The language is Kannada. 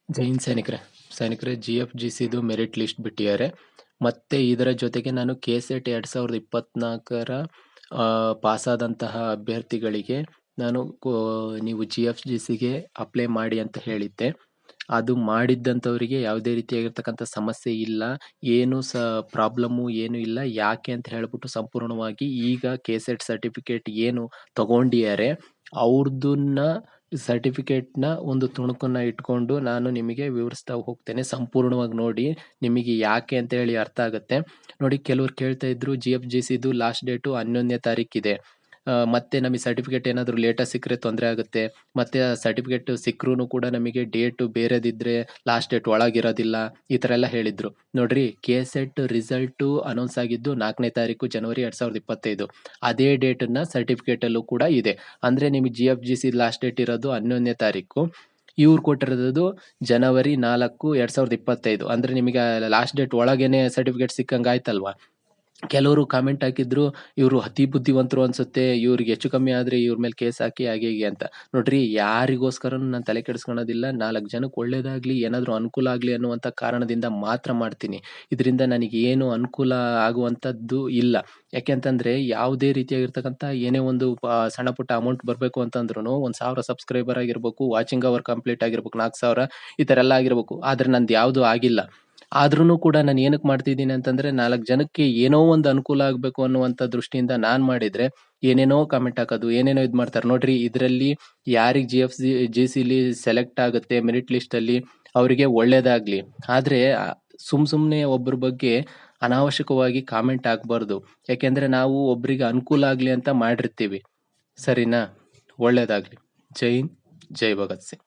ಜೈನ್ ಸೈನಿಕರೇ GFGCದು ಮೆರಿಟ್ ಲಿಸ್ಟ್ ಬಿಟ್ಟಿದ್ದಾರೆ. ಮತ್ತೆ ಇದರ ಜೊತೆಗೆ ನಾನು KSET 2024ರ ಪಾಸಾದಂತಹ ಅಭ್ಯರ್ಥಿಗಳಿಗೆ ನಾನು ನೀವು GFGCಗೆ ಅಪ್ಲೈ ಮಾಡಿ ಅಂತ ಹೇಳಿದ್ದೆ. ಅದು ಮಾಡಿದ್ದಂಥವರಿಗೆ ಯಾವುದೇ ರೀತಿಯಾಗಿರ್ತಕ್ಕಂಥ ಸಮಸ್ಯೆ ಇಲ್ಲ, ಏನು ಪ್ರಾಬ್ಲಮ್ಮು ಏನು ಇಲ್ಲ. ಯಾಕೆ ಅಂತ ಹೇಳ್ಬಿಟ್ಟು ಸಂಪೂರ್ಣವಾಗಿ ಈಗ KSET ಸರ್ಟಿಫಿಕೇಟ್ ಏನು ತಗೊಂಡಿದ್ದಾರೆ ಅವ್ರದನ್ನ ಸರ್ಟಿಫಿಕೇಟ್ನ ಒಂದು ತುಣುಕನ್ನ ಇಟ್ಕೊಂಡು ನಾನು ನಿಮಗೆ ವಿವರಿಸ್ತಾ ಹೋಗ್ತೇನೆ. ಸಂಪೂರ್ಣವಾಗಿ ನೋಡಿ, ನಿಮಗೆ ಯಾಕೆ ಅಂತ ಹೇಳಿ ಅರ್ಥ ಆಗುತ್ತೆ. ನೋಡಿ, ಕೆಲವ್ರು ಕೇಳ್ತಾ ಇದ್ರು GFGCದು ಲಾಸ್ಟ್ ಡೇಟು 11ನೇ ತಾರೀಕಿದೆ. ಮತ್ತೆ ನಮಗೆ ಸರ್ಟಿಫಿಕೇಟ್ ಏನಾದರೂ ಲೇಟಾಗಿ ಸಿಕ್ಕರೆ ತೊಂದರೆ ಆಗುತ್ತೆ. ಮತ್ತೆ ಸರ್ಟಿಫಿಕೇಟ್ ಸಿಕ್ಕರೂ ಕೂಡ ನಮಗೆ ಡೇಟು ಬೇರೆದಿದ್ರೆ ಲಾಸ್ಟ್ ಡೇಟ್ ಒಳಗಿರೋದಿಲ್ಲ, ಈ ಥರ ಎಲ್ಲ ಹೇಳಿದ್ರು. ನೋಡ್ರಿ, KSET ರಿಸಲ್ಟು ಅನೌನ್ಸ್ ಆಗಿದ್ದು 4ನೇ ತಾರೀಕು ಜನವರಿ 2025. ಅದೇ ಡೇಟನ್ನ ಸರ್ಟಿಫಿಕೇಟಲ್ಲೂ ಕೂಡ ಇದೆ. ಅಂದರೆ ನಿಮಗೆ GFGC ಲಾಸ್ಟ್ ಡೇಟ್ ಇರೋದು 11ನೇ ತಾರೀಕು, ಇವ್ರು ಕೊಟ್ಟಿರೋದು ಜನವರಿ 4, 2025. ಅಂದರೆ ನಿಮಗೆ ಲಾಸ್ಟ್ ಡೇಟ್ ಒಳಗೇನೆ ಸರ್ಟಿಫಿಕೇಟ್ ಸಿಕ್ಕಂಗೆ ಆಯ್ತಲ್ವಾ. ಕೆಲವರು ಕಾಮೆಂಟ್ ಹಾಕಿದ್ರು, ಇವರು ಅತಿ ಬುದ್ಧಿವಂತರು ಅನ್ಸುತ್ತೆ, ಇವ್ರಿಗೆ ಹೆಚ್ಚು ಕಮ್ಮಿ ಆದ್ರೆ ಇವ್ರ ಮೇಲೆ ಕೇಸ್ ಹಾಕಿ ಹಾಗೆ ಹೀಗೆ ಅಂತ. ನೋಡ್ರಿ, ಯಾರಿಗೋಸ್ಕರನೂ ನಾನು ತಲೆ ಕೆಡಿಸ್ಕೊಳೋದಿಲ್ಲ. 4 ಜನಕ್ಕೆ ಒಳ್ಳೇದಾಗ್ಲಿ, ಏನಾದರೂ ಅನುಕೂಲ ಆಗಲಿ ಅನ್ನುವಂಥ ಕಾರಣದಿಂದ ಮಾತ್ರ ಮಾಡ್ತೀನಿ. ಇದರಿಂದ ನನಗೆ ಏನು ಅನುಕೂಲ ಆಗುವಂಥದ್ದು ಇಲ್ಲ. ಯಾಕೆಂತಂದ್ರೆ ಯಾವುದೇ ರೀತಿಯಾಗಿರ್ತಕ್ಕಂಥ ಏನೇ ಒಂದು ಸಣ್ಣ ಪುಟ್ಟ ಅಮೌಂಟ್ ಬರಬೇಕು ಅಂತಂದ್ರೂ 1000 ಸಬ್ಸ್ಕ್ರೈಬರ್ ಆಗಿರ್ಬೇಕು, ವಾಚಿಂಗ್ ಅವರ್ ಕಂಪ್ಲೀಟ್ ಆಗಿರ್ಬೇಕು, 4000 ಈ ಥರ ಎಲ್ಲ ಆಗಿರ್ಬೇಕು. ಆದರೆ ನಂದು ಯಾವುದೂ ಆಗಿಲ್ಲ. ಆದ್ರೂ ಕೂಡ ನಾನು ಏನಕ್ಕೆ ಮಾಡ್ತಿದ್ದೀನಿ ಅಂತಂದ್ರೆ 4 ಜನಕ್ಕೆ ಏನೋ ಒಂದು ಅನುಕೂಲ ಆಗಬೇಕು ಅನ್ನುವಂಥ ದೃಷ್ಟಿಯಿಂದ ನಾನು ಮಾಡಿದ್ರೆ ಏನೇನೋ ಕಾಮೆಂಟ್ ಹಾಕೋದು, ಏನೇನೋ ಇದು ಮಾಡ್ತಾರೆ. ನೋಡ್ರಿ, ಇದರಲ್ಲಿ ಯಾರಿಗೆ GFGCಲಿ ಸೆಲೆಕ್ಟ್ ಆಗುತ್ತೆ ಮೆರಿಟ್ ಲಿಸ್ಟಲ್ಲಿ ಅವರಿಗೆ ಒಳ್ಳೇದಾಗ್ಲಿ. ಆದರೆ ಸುಮ್ಮನೆ ಒಬ್ಬರ ಬಗ್ಗೆ ಅನಾವಶ್ಯಕವಾಗಿ ಕಾಮೆಂಟ್ ಹಾಕಬಾರ್ದು. ಯಾಕೆಂದ್ರೆ ನಾವು ಒಬ್ಬರಿಗೆ ಅನುಕೂಲ ಆಗಲಿ ಅಂತ ಮಾಡಿರ್ತೀವಿ. ಸರಿನಾ? ಒಳ್ಳೇದಾಗ್ಲಿ. ಜೈ ಹಿಂದ್, ಜೈ ಭಗತ್ ಸಿಂಗ್.